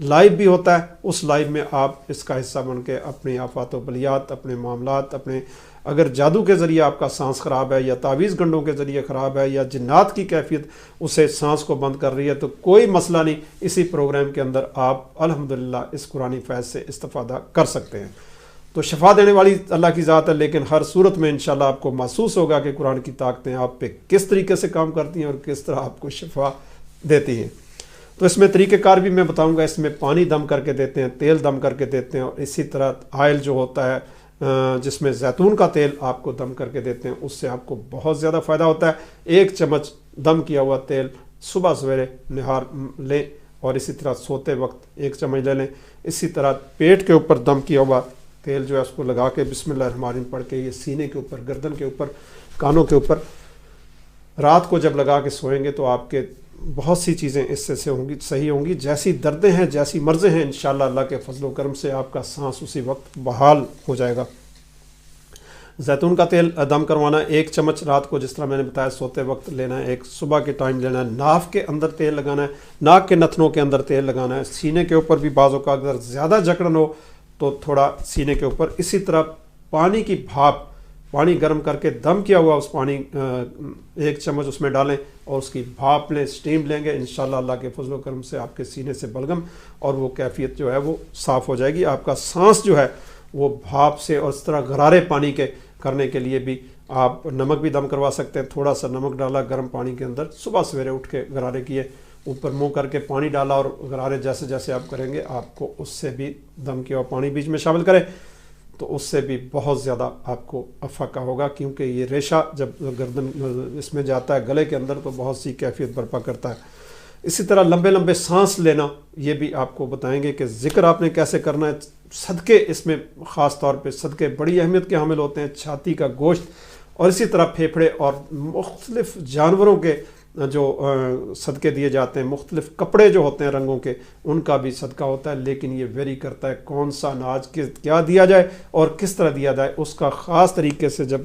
Live بھی ہوتا ہے، اس لائیو میں آپ اس کا حصہ بن کے اپنی آفات و بلیات، اپنے معاملات، اپنے اگر جادو کے ذریعے آپ کا سانس خراب ہے یا تعویذ گنڈوں کے ذریعے خراب ہے یا جنات کی کیفیت اسے سانس کو بند کر رہی ہے تو کوئی مسئلہ نہیں، اسی پروگرام کے اندر آپ الحمدللہ اس قرآنی فیض سے استفادہ کر سکتے ہیں۔ تو شفا دینے والی اللہ کی ذات ہے، لیکن ہر صورت میں انشاءاللہ آپ کو محسوس ہوگا کہ قرآن کی طاقتیں آپ پہ کس طریقے سے کام کرتی ہیں اور کس طرح آپ کو شفا دیتی ہیں۔ تو اس میں طریقہ کار بھی میں بتاؤں گا، اس میں پانی دم کر کے دیتے ہیں، تیل دم کر کے دیتے ہیں، اور اسی طرح آئل جو ہوتا ہے جس میں زیتون کا تیل آپ کو دم کر کے دیتے ہیں، اس سے آپ کو بہت زیادہ فائدہ ہوتا ہے۔ 1 چمچ دم کیا ہوا تیل صبح سویرے نہار لیں، اور اسی طرح سوتے وقت 1 چمچ لے لیں۔ اسی طرح پیٹ کے اوپر دم کیا ہوا تیل جو ہے اس کو لگا کے بسم اللہ الرحمن الرحیم پڑھ کے یہ سینے کے اوپر، گردن کے اوپر، کانوں کے اوپر رات کو جب لگا کے سوئیں گے تو آپ کے بہت سی چیزیں اس سے ہوں گی، صحیح ہوں گی۔ جیسی دردیں ہیں، جیسی مرضیں ہیں، انشاءاللہ اللہ کے فضل و کرم سے آپ کا سانس اسی وقت بحال ہو جائے گا۔ زیتون کا تیل دم کروانا 1 چمچ رات کو، جس طرح میں نے بتایا سوتے وقت لینا ہے، 1 صبح کے ٹائم لینا ہے۔ ناف کے اندر تیل لگانا ہے، ناک کے نتنوں کے اندر تیل لگانا ہے، سینے کے اوپر بھی بعضوں کا اگر زیادہ جکڑن ہو تو تھوڑا سینے کے اوپر۔ اسی طرح پانی کی بھاپ، پانی گرم کر کے دم کیا ہوا اس پانی 1 چمچ اس میں ڈالیں اور اس کی بھاپ لیں، سٹیم لیں گے، انشاءاللہ اللہ کے فضل و کرم سے آپ کے سینے سے بلغم اور وہ کیفیت جو ہے وہ صاف ہو جائے گی۔ آپ کا سانس جو ہے وہ بھاپ سے، اور اس طرح غرارے پانی کے کرنے کے لیے بھی آپ نمک بھی دم کروا سکتے ہیں۔ تھوڑا سا نمک ڈالا گرم پانی کے اندر، صبح سویرے اٹھ کے غرارے کیے، اوپر منہ کر کے پانی ڈالا اور غرارے جیسے جیسے آپ کریں گے آپ کو اس سے بھی دم کیا ہوا پانی بیچ میں شامل کریں تو اس سے بھی بہت زیادہ آپ کو افاقہ ہوگا، کیونکہ یہ ریشہ جب گردن اس میں جاتا ہے گلے کے اندر تو بہت سی کیفیت برپا کرتا ہے۔ اسی طرح لمبے لمبے سانس لینا، یہ بھی آپ کو بتائیں گے کہ ذکر آپ نے کیسے کرنا ہے۔ صدقے اس میں خاص طور پہ صدقے بڑی اہمیت کے حامل ہوتے ہیں، چھاتی کا گوشت اور اسی طرح پھیپھڑے اور مختلف جانوروں کے جو صدقے دیے جاتے ہیں، مختلف کپڑے جو ہوتے ہیں رنگوں کے ان کا بھی صدقہ ہوتا ہے، لیکن یہ ویری کرتا ہے کون سا اناج کیا دیا جائے اور کس طرح دیا جائے۔ اس کا خاص طریقے سے جب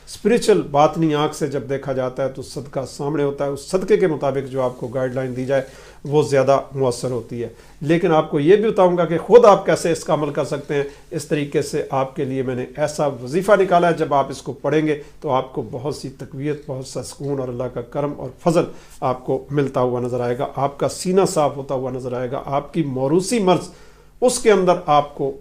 اسپریچل باطنی آنکھ سے جب دیکھا جاتا ہے تو صدقہ سامنے ہوتا ہے، اس صدقے کے مطابق جو آپ کو گائیڈ لائن دی جائے وہ زیادہ مؤثر ہوتی ہے۔ لیکن آپ کو یہ بھی بتاؤں گا کہ خود آپ کیسے اس کا عمل کر سکتے ہیں۔ اس طریقے سے آپ کے لیے میں نے ایسا وظیفہ نکالا ہے، جب آپ اس کو پڑھیں گے تو آپ کو بہت سی تقویت، بہت سا سکون اور اللہ کا کرم اور فضل آپ کو ملتا ہوا نظر آئے گا، آپ کا سینہ صاف ہوتا ہوا نظر آئے گا، آپ کی موروثی مرض اس کے اندر آپ کو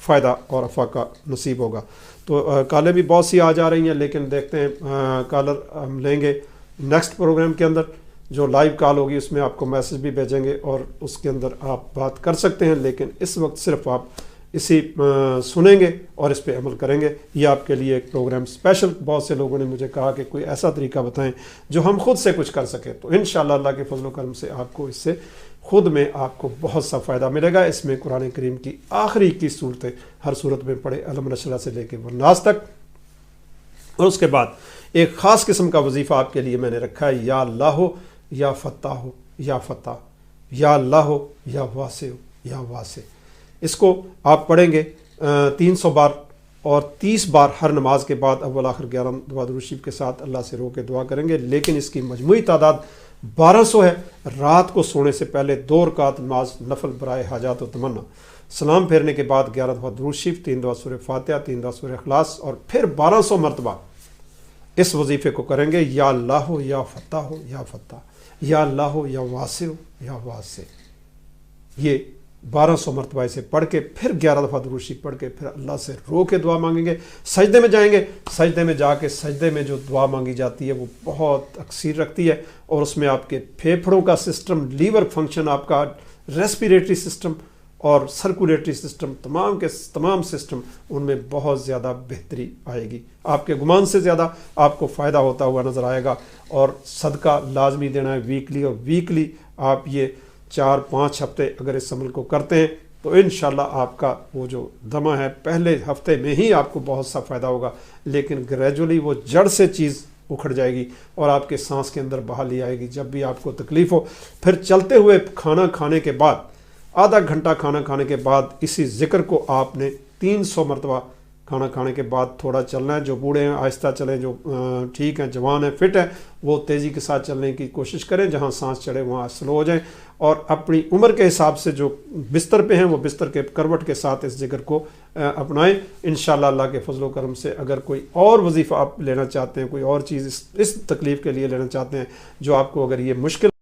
فائدہ اور افاقہ نصیب ہوگا۔ تو کالیں بھی بہت سی آ جا رہی ہیں، لیکن دیکھتے ہیں کالر ہم لیں گے نیکسٹ پروگرام کے اندر، جو لائیو کال ہوگی اس میں آپ کو میسج بھی بھیجیں گے اور اس کے اندر آپ بات کر سکتے ہیں، لیکن اس وقت صرف آپ اسی سنیں گے اور اس پہ عمل کریں گے۔ یہ آپ کے لیے ایک پروگرام اسپیشل، بہت سے لوگوں نے مجھے کہا کہ کوئی ایسا طریقہ بتائیں جو ہم خود سے کچھ کر سکیں، تو انشاءاللہ اللہ کے فضل و کرم سے آپ کو اس سے خود میں آپ کو بہت سا فائدہ ملے گا۔ اس میں قرآن کریم کی آخری کی صورتیں ہر صورت میں پڑھے، علم نشرہ سے لے کے والناس تک، اور اس کے بعد ایک خاص قسم کا وظیفہ آپ کے لیے میں نے رکھا ہے، یا اللہ ہو یا فتح ہو یا فتح، یا اللہ ہو یا واسع ہو یا واسع۔ اس کو آپ پڑھیں گے 300 بار اور 30 بار ہر نماز کے بعد، اول آخر 11 دعا درود شریف کے ساتھ اللہ سے رو کے دعا کریں گے، لیکن اس کی مجموعی تعداد 1200 ہے۔ رات کو سونے سے پہلے 2 رکعت نماز نفل برائے حاجات و تمنا، سلام پھیرنے کے بعد 11 دفعہ درود شریف، 3 دعا سورہ فاتحہ، 3 دعا سورہ اخلاص، اور پھر 1200 مرتبہ اس وظیفے کو کریں گے، یا اللہ ہو یا فتح ہو یا فتح، یا اللہ ہو یا واسع ہو یا واسع۔ یہ 1200 مرتبہ اسے پڑھ کے پھر 11 دفعہ درود شریف پڑھ کے پھر اللہ سے رو کے دعا مانگیں گے۔ سجدے میں جائیں گے، سجدے میں جا کے سجدے میں جو دعا مانگی جاتی ہے وہ بہت اکثیر رکھتی ہے، اور اس میں آپ کے پھیپھڑوں کا سسٹم، لیور فنکشن، آپ کا ریسپیریٹری سسٹم اور سرکولیٹری سسٹم، تمام کے تمام سسٹم ان میں بہت زیادہ بہتری آئے گی، آپ کے گمان سے زیادہ آپ کو فائدہ ہوتا ہوا نظر آئے گا۔ اور صدقہ لازمی دینا ہے ویکلی، اور ویکلی آپ یہ 4-5 ہفتے اگر اس عمل کو کرتے ہیں تو انشاءاللہ آپ کا وہ جو دمہ ہے پہلے ہفتے میں ہی آپ کو بہت سا فائدہ ہوگا، لیکن گریجولی وہ جڑ سے چیز اکھڑ جائے گی اور آپ کے سانس کے اندر بحالی آئے گی۔ جب بھی آپ کو تکلیف ہو، پھر چلتے ہوئے کھانا کھانے کے بعد، آدھا گھنٹہ کھانا کھانے کے بعد اسی ذکر کو آپ نے 300 مرتبہ کھانا کھانے کے بعد تھوڑا چلنا ہے. جو بوڑھے ہیں آہستہ چلیں, جو ٹھیک ہیں, جوان ہیں, فٹ ہیں, وہ تیزی کے ساتھ چلنے کی کوشش کریں, جہاں سانس چڑھے وہاں سلو ہو جائیں, اور اپنی عمر کے حساب سے جو بستر پہ ہیں وہ بستر کے کروٹ کے ساتھ اس ذکر کو اپنائیں. انشاءاللہ اللہ کے فضل و کرم سے اگر کوئی اور وظیفہ آپ لینا چاہتے ہیں, کوئی اور چیز اس تکلیف کے لیے لینا چاہتے ہیں جو آپ کو اگر یہ مشکل